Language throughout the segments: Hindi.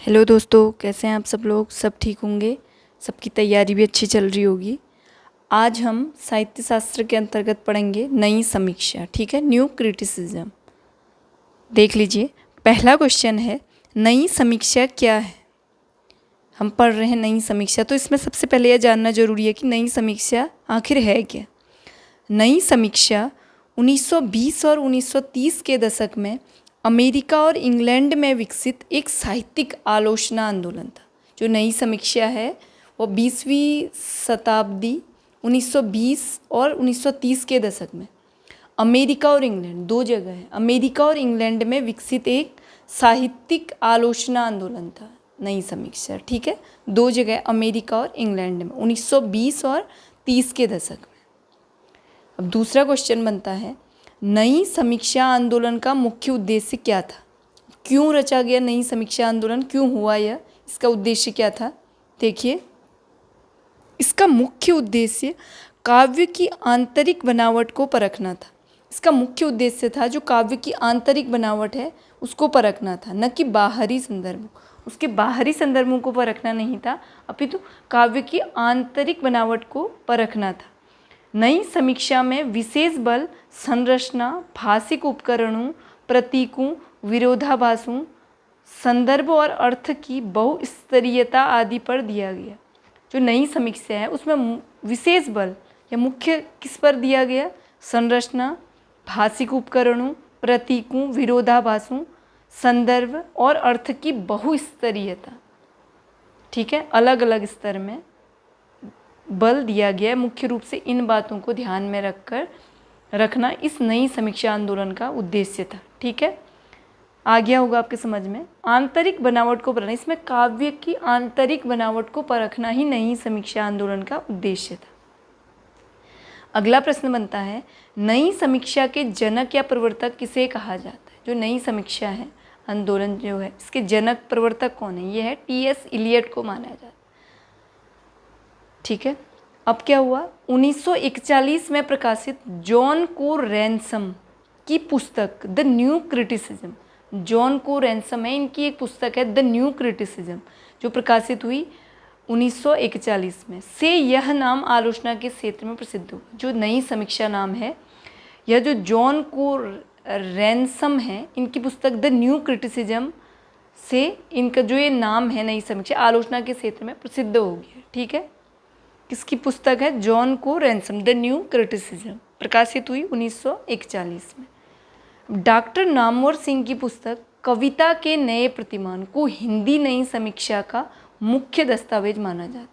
हेलो दोस्तों, कैसे हैं आप सब लोग। सब ठीक होंगे, सबकी तैयारी भी अच्छी चल रही होगी। आज हम साहित्य शास्त्र के अंतर्गत पढ़ेंगे नई समीक्षा। ठीक है, न्यू क्रिटिसिज्म। देख लीजिए, पहला क्वेश्चन है नई समीक्षा क्या है। हम पढ़ रहे हैं नई समीक्षा, तो इसमें सबसे पहले यह जानना जरूरी है कि नई समीक्षा आखिर है क्या। नई समीक्षा 1920 और 1930 के दशक में अमेरिका और इंग्लैंड में विकसित एक साहित्यिक आलोचना आंदोलन था। जो नई समीक्षा है वो 20वीं शताब्दी 1920 और 1930 के दशक में अमेरिका और इंग्लैंड, दो जगह है, अमेरिका और इंग्लैंड में विकसित एक साहित्यिक आलोचना आंदोलन था नई समीक्षा। ठीक है, दो जगह अमेरिका और इंग्लैंड में 1920 और 30 के दशक में। अब दूसरा क्वेश्चन बनता है नई समीक्षा आंदोलन का मुख्य उद्देश्य क्या था। क्यों रचा गया नई समीक्षा आंदोलन, क्यों हुआ यह, इसका उद्देश्य क्या था। देखिए, इसका मुख्य उद्देश्य काव्य की आंतरिक बनावट को परखना था। इसका मुख्य उद्देश्य था जो काव्य की आंतरिक बनावट है उसको परखना था, न कि बाहरी संदर्भ। उसके बाहरी संदर्भों को परखना नहीं था, अपितु काव्य की आंतरिक बनावट को परखना था। नई समीक्षा में विशेष बल संरचना, भाषिक उपकरणों, प्रतीकों, विरोधाभासों, संदर्भ और अर्थ की बहुस्तरीयता आदि पर दिया गया। जो नई समीक्षा है उसमें विशेष बल या मुख्य किस पर दिया गया, संरचना, भाषिक उपकरणों, प्रतीकों, विरोधाभासों, संदर्भ और अर्थ की बहुस्तरीयता। ठीक है, अलग अलग स्तर में बल दिया गया है। मुख्य रूप से इन बातों को ध्यान में रखना इस नई समीक्षा आंदोलन का उद्देश्य था। ठीक है, आ गया होगा आपके समझ में। आंतरिक बनावट को परखना, इसमें काव्य की आंतरिक बनावट को परखना ही नई समीक्षा आंदोलन का उद्देश्य था। अगला प्रश्न बनता है नई समीक्षा के जनक या प्रवर्तक किसे कहा जाता है। जो नई समीक्षा है आंदोलन जो है, इसके जनक प्रवर्तक कौन है, ये है टी.एस. इलियट को माना जाता है। ठीक है, अब क्या हुआ, 1941 में प्रकाशित जॉन को रैनसम की पुस्तक द न्यू क्रिटिसिज्म, जॉन को रैनसम है, इनकी एक पुस्तक है द न्यू क्रिटिसिज्म जो प्रकाशित हुई 1941 में, से यह नाम आलोचना के क्षेत्र में प्रसिद्ध हुआ। जो नई समीक्षा नाम है, यह जो जॉन को रैनसम है, इनकी पुस्तक द न्यू क्रिटिसिज्म से इनका जो ये नाम है नई समीक्षा आलोचना के क्षेत्र में प्रसिद्ध हो गया। ठीक है, किसकी पुस्तक है, जॉन को रैनसम द न्यू क्रिटिसिज्म, प्रकाशित हुई 1941 में। डॉक्टर नामवर सिंह की पुस्तक कविता के नए प्रतिमान को हिंदी नई समीक्षा का मुख्य दस्तावेज माना जाता है।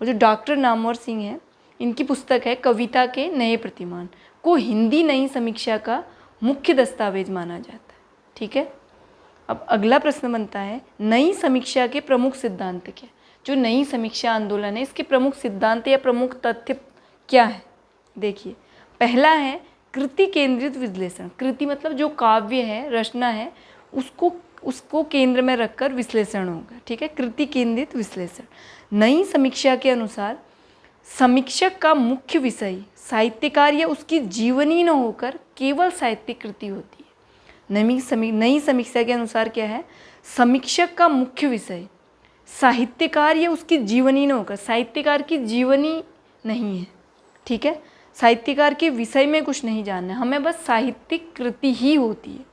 और जो डॉक्टर नामवर सिंह है, इनकी पुस्तक है कविता के नए प्रतिमान को हिंदी नई समीक्षा का मुख्य दस्तावेज माना जाता है। ठीक है, अब अगला प्रश्न बनता है नई समीक्षा के प्रमुख सिद्धांत क्या। जो नई समीक्षा आंदोलन है, इसके प्रमुख सिद्धांत या प्रमुख तथ्य क्या है। देखिए, पहला है कृति केंद्रित विश्लेषण। कृति मतलब जो काव्य है, रचना है, उसको केंद्र में रखकर विश्लेषण होगा। ठीक है, कृति केंद्रित विश्लेषण। नई समीक्षा के अनुसार समीक्षक का मुख्य विषय साहित्यकार या उसकी जीवनी न होकर केवल साहित्यिक कृति होती है। नई समीक्षा के अनुसार क्या है, समीक्षक का मुख्य विषय साहित्यकार या उसकी जीवनी न होकर, साहित्यकार की जीवनी नहीं है। ठीक है, साहित्यकार के विषय में कुछ नहीं जानना है हमें, बस साहित्यिक कृति ही होती है।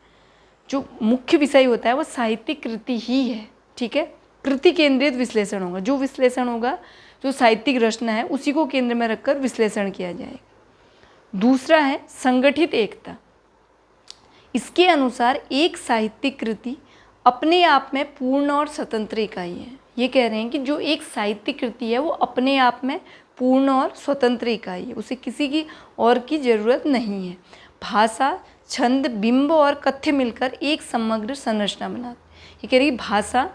जो मुख्य विषय होता है वो साहित्यिक कृति ही है। ठीक है, कृति केंद्रित विश्लेषण होगा। जो विश्लेषण होगा, जो साहित्यिक रचना है उसी को केंद्र में रखकर विश्लेषण किया जाएगा। दूसरा है संगठित एकता। इसके अनुसार एक साहित्यिक कृति अपने आप में पूर्ण और स्वतंत्र इकाई है। ये कह रहे हैं कि जो एक साहित्यिक कृति है वो अपने आप में पूर्ण और स्वतंत्र इकाई है, उसे किसी की और की जरूरत नहीं है। भाषा, छंद, बिंब और कथ्य मिलकर एक समग्र संरचना बनाते। ये कह रही भाषा,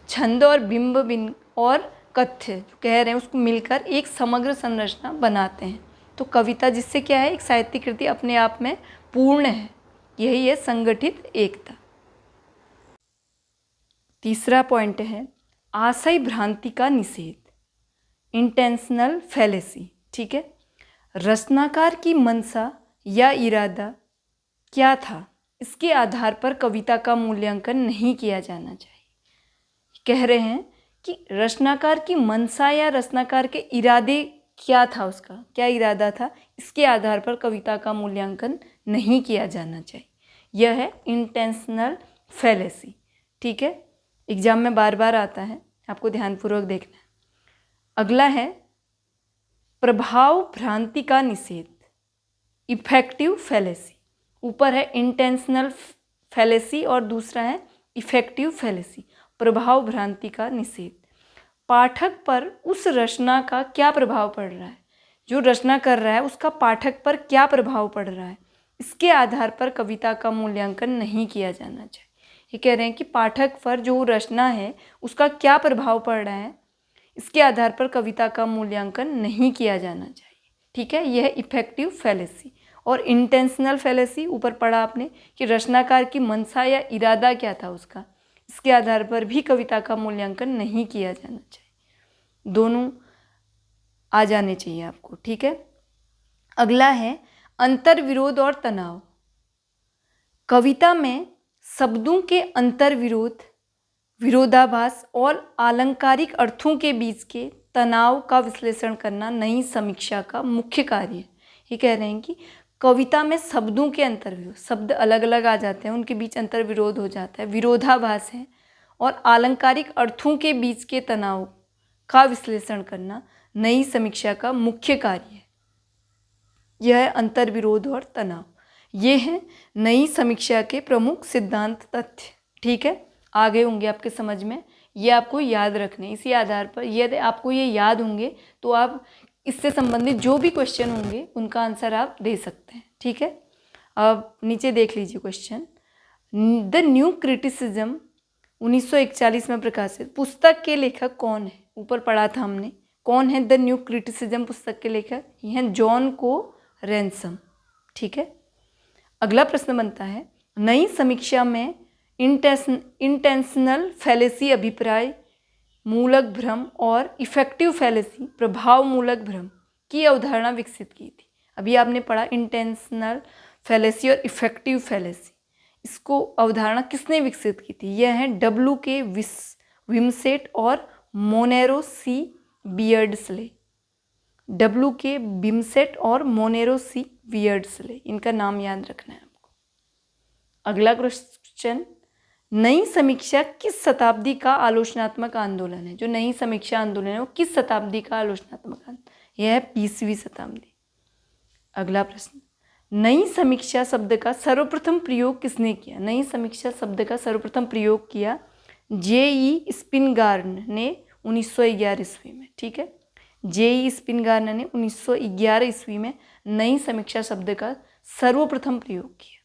छंद और बिंब और कथ्य जो कह रहे हैं उसको मिलकर एक समग्र संरचना बनाते हैं। तो कविता जिससे क्या है, एक साहित्यिक कृति अपने आप में पूर्ण है, यही है संगठित एकता। तीसरा पॉइंट है आशय भ्रांति का निषेध, इंटेंशनल फैलेसी। ठीक है, रचनाकार की मंशा या इरादा क्या था, इसके आधार पर कविता का मूल्यांकन नहीं किया जाना चाहिए। कह रहे हैं कि रचनाकार की मंशा या रचनाकार के इरादे क्या था, उसका क्या इरादा था, इसके आधार पर कविता का मूल्यांकन नहीं किया जाना चाहिए। यह है इंटेंशनल फैलेसी। ठीक है, एग्जाम में बार बार आता है, आपको ध्यानपूर्वक देखना है। अगला है प्रभाव भ्रांति का निषेध, इफेक्टिव फैलेसी। ऊपर है इंटेंशनल फैलेसी और दूसरा है इफेक्टिव फैलेसी, प्रभाव भ्रांति का निषेध। पाठक पर उस रचना का क्या प्रभाव पड़ रहा है, जो रचना कर रहा है उसका पाठक पर क्या प्रभाव पड़ रहा है, इसके आधार पर कविता का मूल्यांकन नहीं किया जाना चाहिए। ये कह रहे हैं कि पाठक पर जो रचना है उसका क्या प्रभाव पड़ रहा है, इसके आधार पर कविता का मूल्यांकन नहीं किया जाना चाहिए। ठीक है, यह इफेक्टिव फैलेसी। और इंटेंशनल फैलेसी ऊपर पढ़ा आपने कि रचनाकार की मंशा या इरादा क्या था उसका, इसके आधार पर भी कविता का मूल्यांकन नहीं किया जाना चाहिए। दोनों आ जाने चाहिए आपको। ठीक है, अगला है अंतर्विरोध और तनाव। कविता में शब्दों के अंतर्विरोध, विरोधाभास और अलंकारिक अर्थों के बीच के तनाव का विश्लेषण करना नई समीक्षा का मुख्य कार्य है। ये कह रहे हैं कि कविता में शब्दों के अंतर्विरोध, शब्द अलग अलग आ जाते हैं, उनके बीच अंतर्विरोध हो जाता है, विरोधाभास है, और अलंकारिक अर्थों के बीच के तनाव का विश्लेषण करना नई समीक्षा का मुख्य कार्य है। यह है अंतर्विरोध और तनाव। ये हैं नई समीक्षा के प्रमुख सिद्धांत तथ्य। ठीक है, आगे होंगे आपके समझ में, ये आपको याद रखने। इसी आधार पर यदि आपको ये याद होंगे तो आप इससे संबंधित जो भी क्वेश्चन होंगे उनका आंसर आप दे सकते हैं। ठीक है, अब नीचे देख लीजिए क्वेश्चन। द न्यू क्रिटिसिज्म 1941 में प्रकाशित पुस्तक के लेखक कौन है? ऊपर पढ़ा था हमने, कौन है द न्यू क्रिटिसिज्म पुस्तक के लेखक? ये हैं जॉन को रैनसम। ठीक है, अगला प्रश्न बनता है नई समीक्षा में इंटेंशनल फैलेसी अभिप्राय मूलक भ्रम और इफेक्टिव फैलेसी प्रभाव मूलक भ्रम की अवधारणा विकसित की थी। अभी आपने पढ़ा इंटेंशनल फैलेसी और इफेक्टिव फैलेसी, इसको अवधारणा किसने विकसित की थी? यह है डब्ल्यू के विमसेट और मोनेरो सी बियर्डसले। डब्ल्यू के विमसेट और मोनेरो सी बियर्डसले, इनका नाम याद रखना है आपको। अगला क्वेश्चन, नई समीक्षा किस शताब्दी का आलोचनात्मक आंदोलन है? जो नई समीक्षा आंदोलन है वो किस शताब्दी का आलोचनात्मक आंदोलन? यह है 20वीं शताब्दी। अगला प्रश्न, नई समीक्षा शब्द का सर्वप्रथम प्रयोग किसने किया? नई समीक्षा शब्द का सर्वप्रथम प्रयोग किया जे.ई. स्पिनगार्न ने 1911 ईस्वी में। ठीक है, जे.ई. स्पिनगार्न ने 1911 ईस्वी में नई समीक्षा शब्द का सर्वप्रथम प्रयोग किया।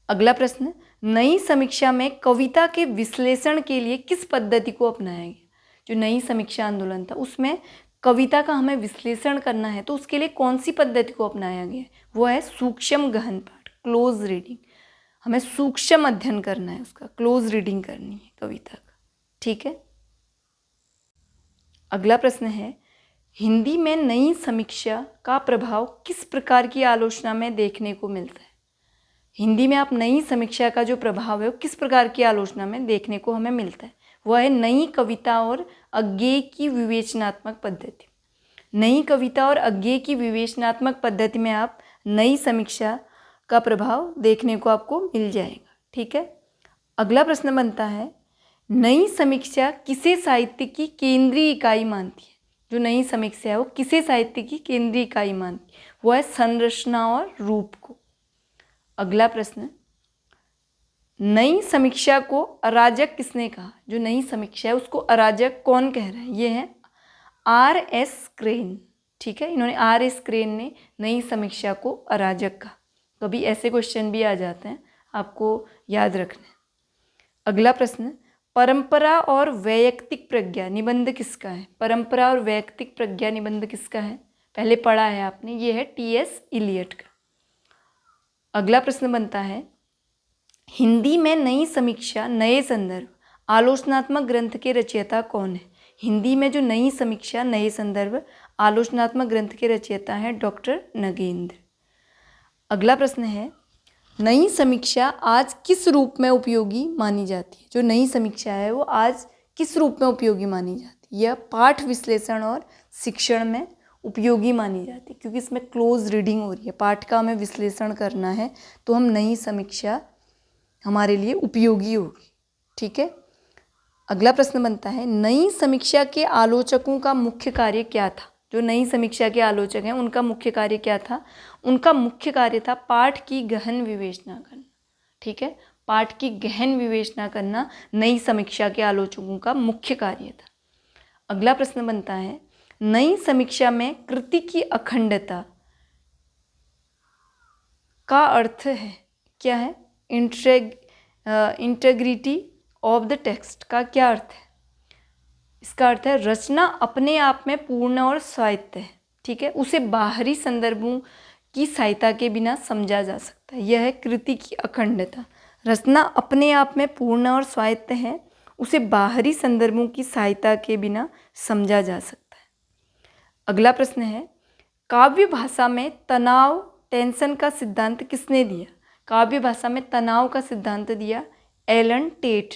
अगला प्रश्न, नई समीक्षा में कविता के विश्लेषण के लिए किस पद्धति को अपनाया गया? जो नई समीक्षा आंदोलन था उसमें कविता का हमें विश्लेषण करना है तो उसके लिए कौन सी पद्धति को अपनाया गया है? वो है सूक्ष्म गहन पाठ, क्लोज रीडिंग। हमें सूक्ष्म अध्ययन करना है, उसका क्लोज रीडिंग करनी है कविता का। ठीक है, अगला प्रश्न है हिंदी में नई समीक्षा का प्रभाव किस प्रकार की आलोचना में देखने को मिलता है? हिंदी में आप नई समीक्षा का जो प्रभाव है वो किस प्रकार की आलोचना में देखने को हमें मिलता है? वह है नई कविता और अज्ञेय की विवेचनात्मक पद्धति। नई कविता और अज्ञेय की विवेचनात्मक पद्धति में आप नई समीक्षा का प्रभाव देखने को आपको मिल जाएगा। ठीक है, अगला प्रश्न बनता है नई समीक्षा किसे साहित्य की केंद्रीय इकाई मानती है? जो नई समीक्षा है वो किसे साहित्य की केंद्रीय इकाई मानती है? वो है संरचना और रूप को। अगला प्रश्न, नई समीक्षा को अराजक किसने कहा? जो नई समीक्षा है उसको अराजक कौन कह रहा है? ये है R.S. क्रेन। ठीक है, इन्होंने R.S. क्रेन ने नई समीक्षा को अराजक कहा। कभी ऐसे क्वेश्चन भी आ जाते हैं, आपको याद रखना है। अगला प्रश्न, परंपरा और वैयक्तिक प्रज्ञा निबंध किसका है? परंपरा और वैयक्तिक प्रज्ञा निबंध किसका है? पहले पढ़ा है आपने, ये है T.S. इलियट का। अगला प्रश्न बनता है हिंदी में नई समीक्षा नए संदर्भ आलोचनात्मक ग्रंथ के रचयिता कौन है? हिंदी में जो नई समीक्षा नए संदर्भ आलोचनात्मक ग्रंथ के रचयिता हैं डॉक्टर नगेंद्र। अगला प्रश्न है नई समीक्षा आज किस रूप में उपयोगी मानी जाती है? जो नई समीक्षा है वो आज किस रूप में उपयोगी मानी जाती है? यह पाठ विश्लेषण और शिक्षण में उपयोगी मानी जाती है, क्योंकि इसमें क्लोज रीडिंग हो रही है, पाठ का हमें विश्लेषण करना है, तो हम नई समीक्षा हमारे लिए उपयोगी होगी। ठीक है, अगला प्रश्न बनता है, नई समीक्षा के आलोचकों का मुख्य कार्य क्या था? जो नई समीक्षा के आलोचक हैं उनका मुख्य कार्य क्या था? उनका मुख्य कार्य था पाठ की गहन विवेचना करना। ठीक है, पाठ की गहन विवेचना करना नई समीक्षा के आलोचकों का मुख्य कार्य था। अगला प्रश्न बनता है, नई समीक्षा में कृति की अखंडता का अर्थ है क्या है? इंटेग्रिटी ऑफ द टेक्स्ट का क्या अर्थ है? इसका अर्थ है रचना अपने आप में पूर्ण और स्वायत्त है। ठीक है, उसे बाहरी संदर्भों की सहायता के बिना समझा जा सकता है। यह है कृति की अखंडता। रचना अपने आप में पूर्ण और स्वायत्त है, उसे बाहरी संदर्भों की सहायता के बिना समझा जा सकता है। अगला प्रश्न है, काव्य भाषा में तनाव टेंशन का सिद्धांत किसने दिया? काव्य भाषा में तनाव का सिद्धांत दिया एलन टेट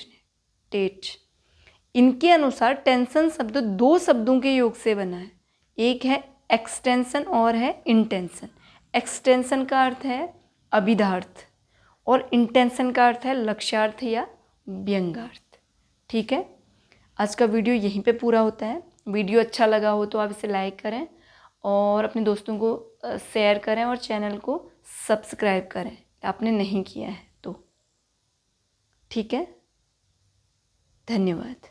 ने। इनके अनुसार टेंशन शब्द दो शब्दों के योग से बना है, एक है एक्सटेंशन और है इंटेंशन। एक्सटेंशन का अर्थ है अभिधार्थ और इंटेंशन का अर्थ है लक्ष्यार्थ या व्यंग्यार्थ। ठीक है, आज का वीडियो यहीं पे पूरा होता है। वीडियो अच्छा लगा हो तो आप इसे लाइक करें और अपने दोस्तों को शेयर करें और चैनल को सब्सक्राइब करें, आपने नहीं किया है तो। ठीक है, धन्यवाद।